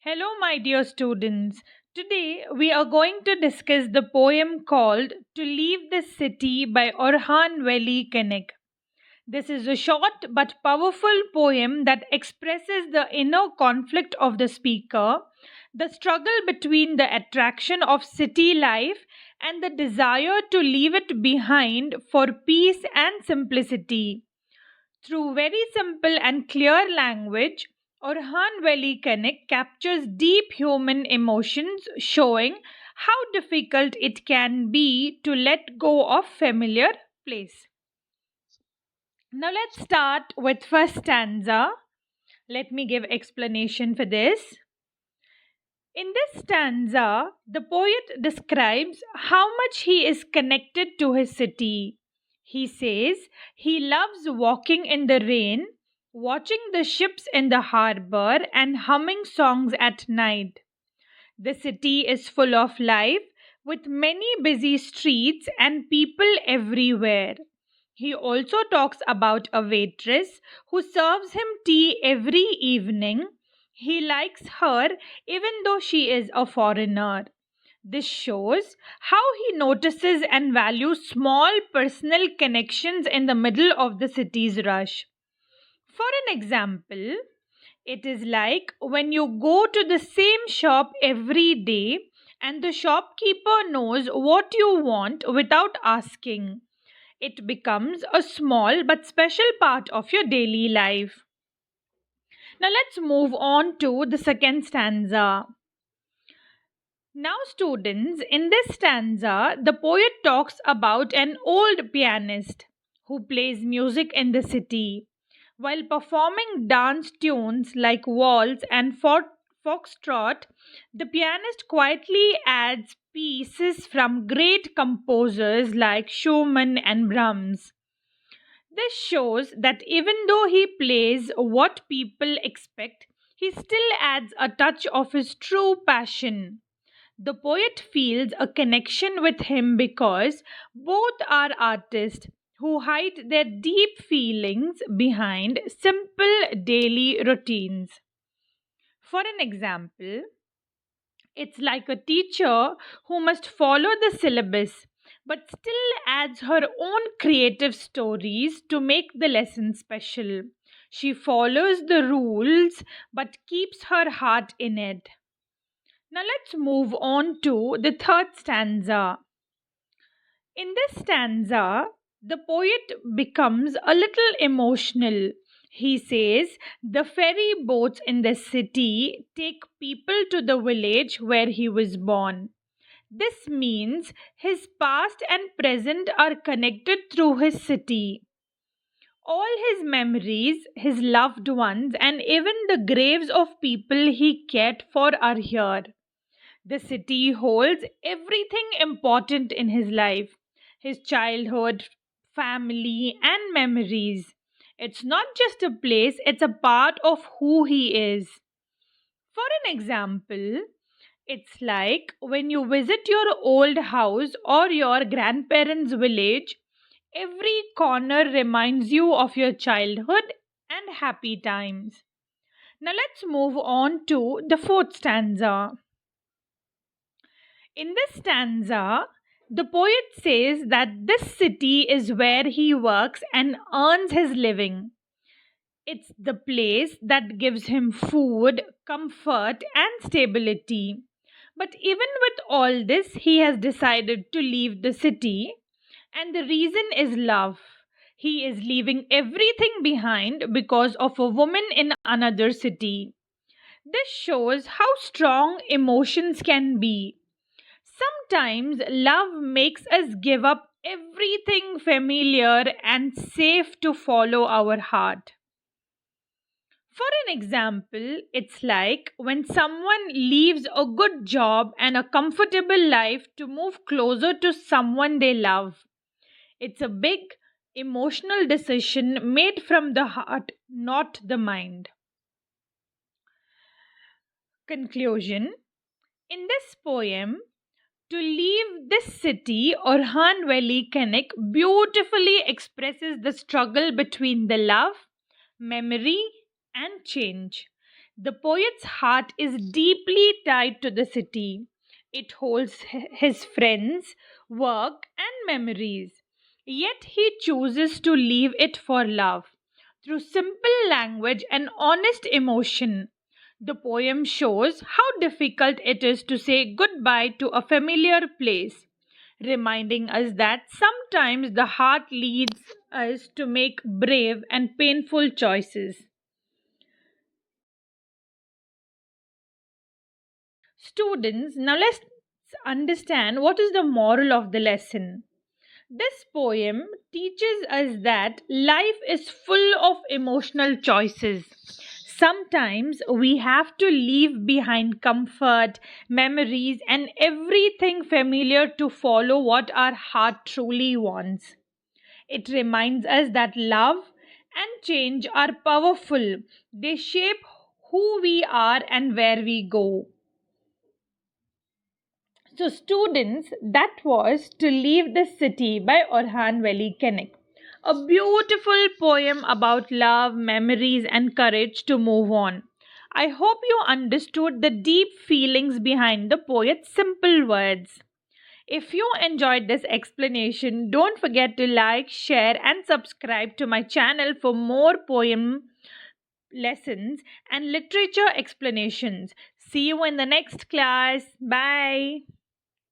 Hello, my dear students. Today we are going to discuss the poem called To Leave the City by Orhan Veli Kanik. This is a short but powerful poem that expresses the inner conflict of the speaker, the struggle between the attraction of city life and the desire to leave it behind for peace and simplicity. Through very simple and clear language, Orhan Veli Kanik captures deep human emotions, showing how difficult it can be to let go of familiar place. Now let's start with first stanza. Let me give explanation for this. In this stanza, the poet describes how much he is connected to his city. He says he loves walking in the rain, watching the ships in the harbor, and humming songs at night. The city is full of life, with many busy streets and people everywhere. He also talks about a waitress who serves him tea every evening. He likes her even though she is a foreigner. This shows how he notices and values small personal connections in the middle of the city's rush. For an example, it is like when you go to the same shop every day and the shopkeeper knows what you want without asking. It becomes a small but special part of your daily life. Now let's move on to the second stanza. Now, students, in this stanza, the poet talks about an old pianist who plays music in the city. While performing dance tunes like waltz and foxtrot, the pianist quietly adds pieces from great composers like Schumann and Brahms. This shows that even though he plays what people expect, he still adds a touch of his true passion. The poet feels a connection with him because both are artists who hide their deep feelings behind simple daily routines. For an example, it's like a teacher who must follow the syllabus but still adds her own creative stories to make the lesson special. She follows the rules but keeps her heart in it. Now let's move on to the third stanza. In this stanza, the poet becomes a little emotional. He says the ferry boats in the city take people to the village where he was born. This means his past and present are connected through his city. All his memories, his loved ones, and even the graves of people he cared for are here. The city holds everything important in his life, his childhood, family, and memories. It's not just a place, it's a part of who he is. For an example, it's like when you visit your old house or your grandparents' village, every corner reminds you of your childhood and happy times. Now let's move on to the fourth stanza. In this stanza, the poet says that this city is where he works and earns his living. It's the place that gives him food, comfort, and stability. But even with all this, he has decided to leave the city, and the reason is love. He is leaving everything behind because of a woman in another city. This shows how strong emotions can be. Sometimes love makes us give up everything familiar and safe to follow our heart. For an example, it's like when someone leaves a good job and a comfortable life to move closer to someone they love. It's a big emotional decision made from the heart, not the mind. Conclusion. In this poem, To Leave This City, Orhan Veli Kanik beautifully expresses the struggle between the love, memory, and change. The poet's heart is deeply tied to the city. It holds his friends, work, and memories. Yet he chooses to leave it for love. Through simple language and honest emotion, the poem shows how difficult it is to say goodbye to a familiar place, reminding us that sometimes the heart leads us to make brave and painful choices. Students, now let's understand what is the moral of the lesson. This poem teaches us that life is full of emotional choices. Sometimes we have to leave behind comfort, memories, and everything familiar to follow what our heart truly wants. It reminds us that love and change are powerful. They shape who we are and where we go. So, students, that was To Leave the City by Orhan Veli Kanik. A beautiful poem about love, memories, and courage to move on. I hope you understood the deep feelings behind the poet's simple words. If you enjoyed this explanation, don't forget to like, share, and subscribe to my channel for more poem lessons and literature explanations. See you in the next class. Bye.